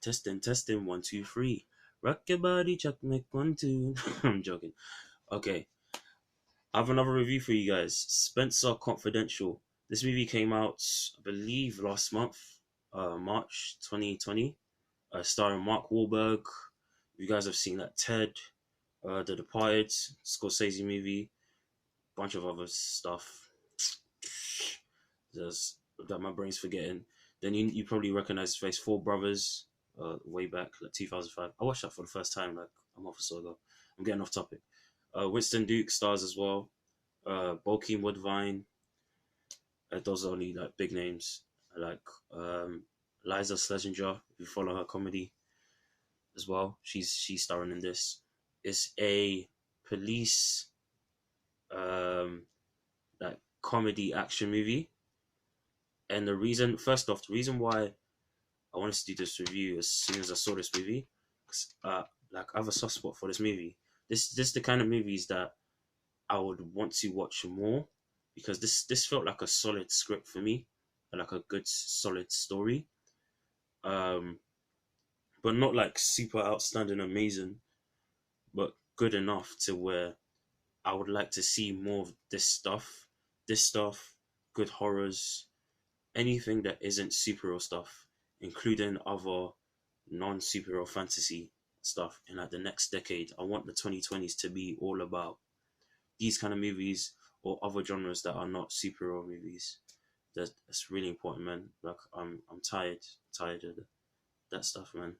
Testing, 1, 2, 3. Rock your body, Chuck, make 1, 2. I'm joking. Okay, I have another review for you guys. Spenser Confidential. This movie came out, I believe, last month, March 2020. Starring Mark Wahlberg. You guys have seen that Ted, The Departed, Scorsese movie, bunch of other stuff. There's that my brain's forgetting. Then you probably recognize his face. Four Brothers, way back like 2005. I watched that for the first time like a month or so ago. I'm getting off topic. Winston Duke stars as well. Bokeem Woodvine. Those are only like big names. Like Liza Schlesinger, if you follow her comedy as well. She's starring in this. It's a police um like comedy action movie. And first off, the reason why I wanted to do this review as soon as I saw this movie, 'cause, like I have a soft spot for this movie. This is the kind of movies that I would want to watch more because this felt like a solid script for me, and like a good solid story. Um, but not like super outstanding, amazing, but good enough to where I would like to see more of this stuff. This stuff, good horrors, anything that isn't superhero stuff, including other non-superhero fantasy stuff in like the next decade. I want the 2020s to be all about these kind of movies or other genres that are not superhero movies. That's really important, man. Like I'm tired of that stuff, man.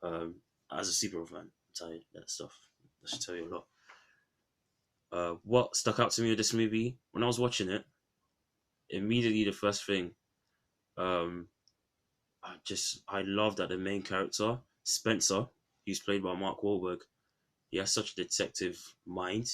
Um, as a superhero fan, I'm tired of that stuff. That should tell you a lot. What stuck out to me with this movie when I was watching it? Immediately, the first thing, um, I love that the main character Spenser, who's played by Mark Wahlberg, he has such a detective mind.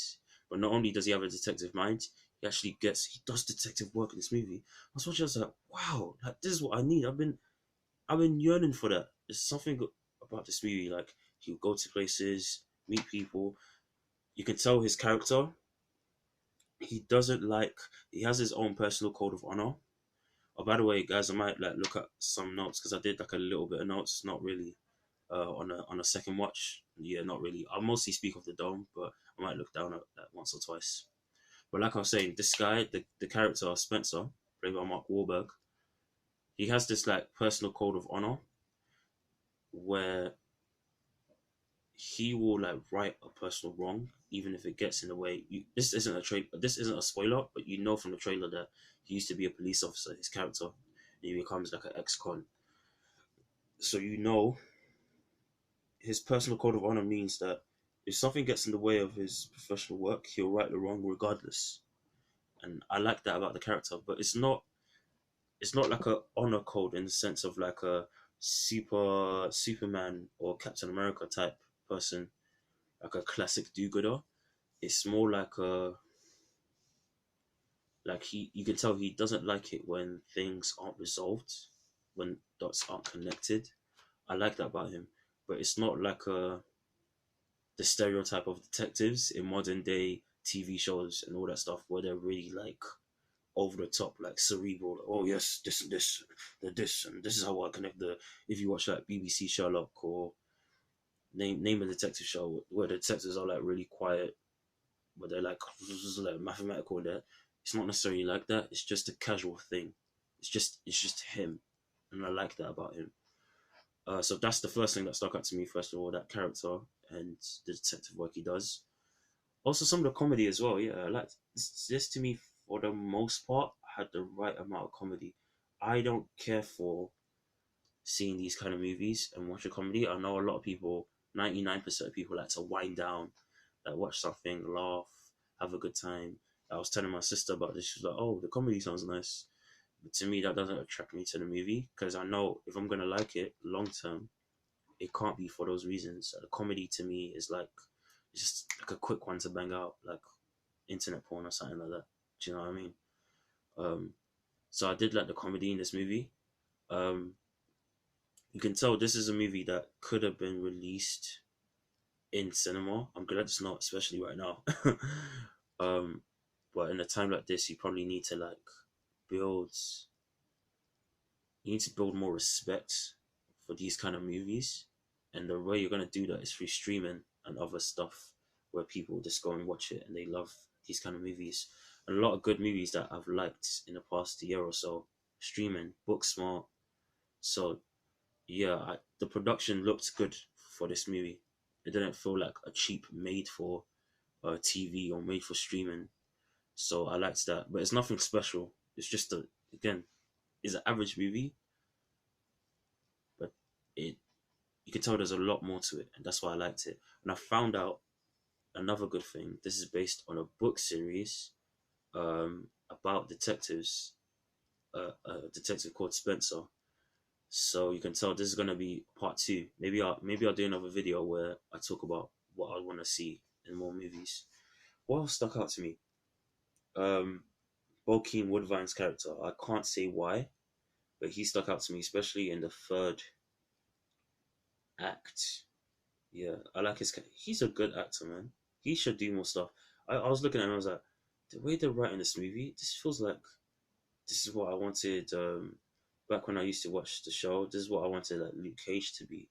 But not only does he have a detective mind, he does detective work in this movie. I was watching, I was like, wow, like this is what I need. I've been yearning for that. There's something about this movie. Like he'll go to places, meet people. You can tell his character. He doesn't like. He has his own personal code of honor. Oh, by the way, guys, I might like look at some notes because I did like a little bit of notes. Not really on a second watch. Yeah, not really. I mostly speak of the dome, but I might look down at that once or twice. But like I was saying, this guy, the character Spenser, played by Mark Wahlberg, he has this like personal code of honor where he will like right a personal wrong, even if it gets in the way. This isn't a spoiler, but you know from the trailer that he used to be a police officer. His character, and he becomes like an ex-con. So you know his personal code of honor means that if something gets in the way of his professional work, he'll right the wrong regardless. And I like that about the character, but it's not like a honor code in the sense of like a Superman or Captain America type person, like a classic do-gooder. It's more like you can tell he doesn't like it when things aren't resolved, when dots aren't connected. I like that about him, but it's not like the stereotype of detectives in modern day TV shows and all that stuff where they're really like over the top, like cerebral. Like, oh yes, this and this, this and this is how I connect the. If you watch like BBC Sherlock or name a detective show where the detectives are like really quiet, but they're like mathematical. There, it's not necessarily like that. It's just a casual thing. It's just him, and I like that about him. So that's the first thing that stuck out to me. First of all, that character and the detective work he does. Also, some of the comedy as well. Yeah, I like this to me for the most part had the right amount of comedy. I don't care for seeing these kind of movies and watch a comedy. I know a lot of people, 99% of people like to wind down, like watch something, laugh, have a good time. I was telling my sister about this. She was like, "Oh, the comedy sounds nice." But to me, that doesn't attract me to the movie because I know if I'm gonna like it long term, it can't be for those reasons. The comedy to me is like it's just like a quick one to bang out, like internet porn or something like that. Do you know what I mean? Um, so I did like the comedy in this movie. Um, you can tell this is a movie that could have been released in cinema. I'm glad it's not, especially right now. um, but in a time like this, you probably need to build. You need to build more respect for these kind of movies, and the way you're gonna do that is through streaming and other stuff where people just go and watch it and they love these kind of movies. And a lot of good movies that I've liked in the past year or so, streaming, Booksmart. So yeah, the production looked good for this movie. It didn't feel like a cheap made for TV or made for streaming. So I liked that, but it's nothing special. It's just again, it's an average movie, but it you can tell there's a lot more to it, and that's why I liked it. And I found out another good thing. This is based on a book series about detectives, a detective called Spenser. So you can tell this is gonna be part two. Maybe I'll do another video where I talk about what I want to see in more movies. What else stuck out to me? Um, Bokeem Woodvine's character. I can't say why, but he stuck out to me, especially in the third act. Yeah, I like his. He's a good actor, man. He should do more stuff. I was looking at him. I was like, the way they're writing this movie, this feels like this is what I wanted. Back when I used to watch the show, this is what I wanted like Luke Cage to be,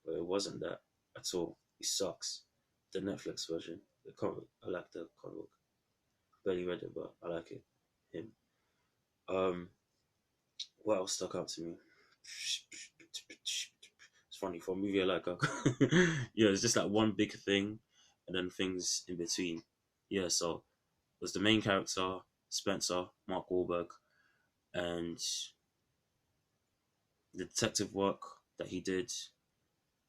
but it wasn't that at all. It sucks. The Netflix version, the comic. I like the comic book. Barely read it, but I like it. Him. Um, what else stuck out to me? It's funny for a movie I like. Yeah, it's just like one big thing, and then things in between. Yeah, so it was the main character Spenser, Mark Wahlberg, and the detective work that he did,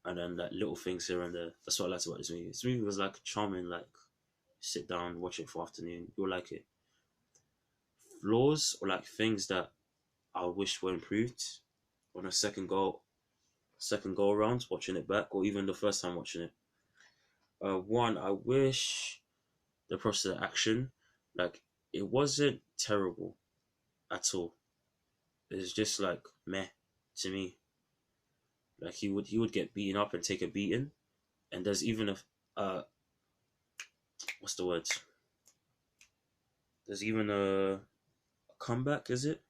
and then like little things here and there. That's what I liked about this movie. This movie was like charming. Like sit down, watch it for afternoon. You'll like it. Flaws or like things that I wish were improved on a second go around watching it back, or even the first time watching it. One, I wish the process of action, like it wasn't terrible at all. It's just like meh to me. Like he would get beaten up and take a beating, and there's even what's the word? There's even a comeback. Is it?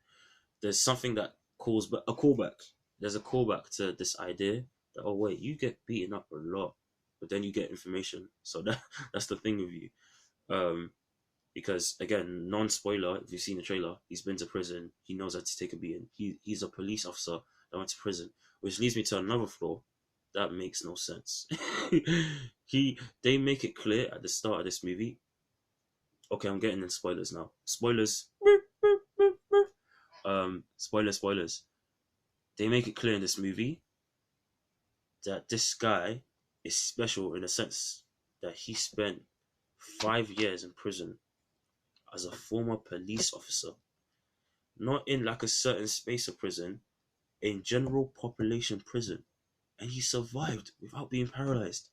There's something that calls but a callback. There's a callback to this idea that oh wait, you get beaten up a lot, but then you get information. So that's the thing with you. Um, because again, non-spoiler, if you've seen the trailer, he's been to prison. He knows how to take a beating. He's a police officer that went to prison, which leads me to another flaw that makes no sense. They make it clear at the start of this movie. Okay, I'm getting in spoilers now. Spoilers. Spoilers. They make it clear in this movie that this guy is special in a sense that he spent 5 years in prison as a former police officer, not in like a certain space of prison, in general population prison, and he survived without being paralyzed.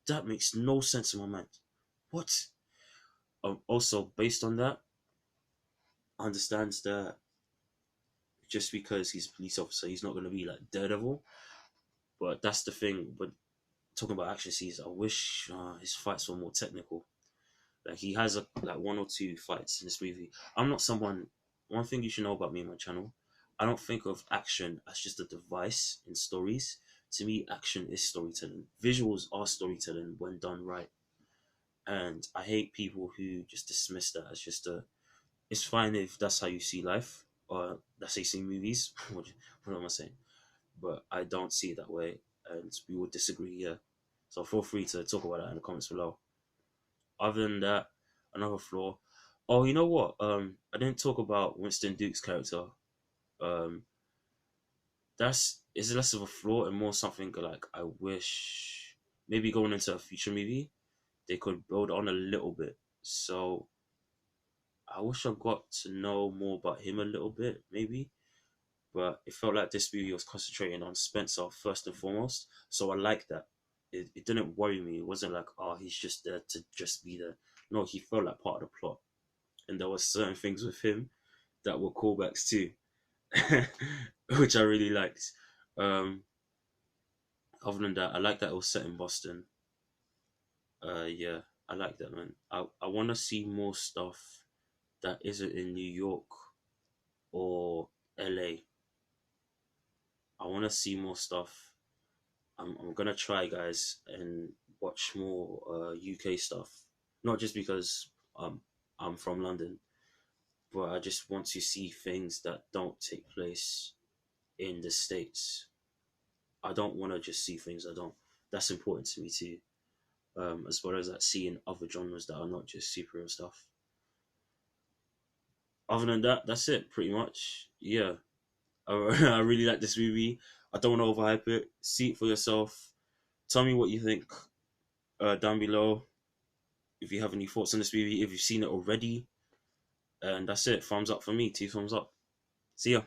That makes no sense in my mind. What? Also, based on that, understands that just because he's a police officer, he's not going to be like Daredevil. But that's the thing. But talking about action scenes, I wish his fights were more technical. Like he has like one or two fights in this movie. I'm not someone. One thing you should know about me and my channel, I don't think of action as just a device in stories. To me, action is storytelling. Visuals are storytelling when done right. And I hate people who just dismiss that as just a. It's fine if that's how you see life, or that's how you see movies. What am I saying? But I don't see it that way, and we would disagree here. So feel free to talk about that in the comments below. Other than that, another flaw. Oh, you know what? I didn't talk about Winston Duke's character. Um, that's is less of a flaw and more something like I wish maybe going into a future movie they could build on a little bit. So I wish I got to know more about him a little bit, maybe. But it felt like this movie was concentrating on Spenser first and foremost. So I like that. It didn't worry me. It wasn't like, oh, he's just there to just be there. No, he felt like part of the plot. And there were certain things with him that were callbacks too, which I really liked. Um, Other than that, I like that it was set in Boston. Yeah, I like that, man. I want to see more stuff that isn't in New York or LA. I want to see more stuff. I'm gonna try, guys, and watch more UK stuff. Not just because I'm from London, but I just want to see things that don't take place in the States. I don't want to just see things I don't. That's important to me too. As well as that, seeing other genres that are not just superhero stuff. Other than that, that's it pretty much. Yeah, I really like this movie. I don't want to overhype it. See it for yourself. Tell me what you think down below. If you have any thoughts on this movie, if you've seen it already, and that's it. Thumbs up for me. 2 thumbs up. See ya.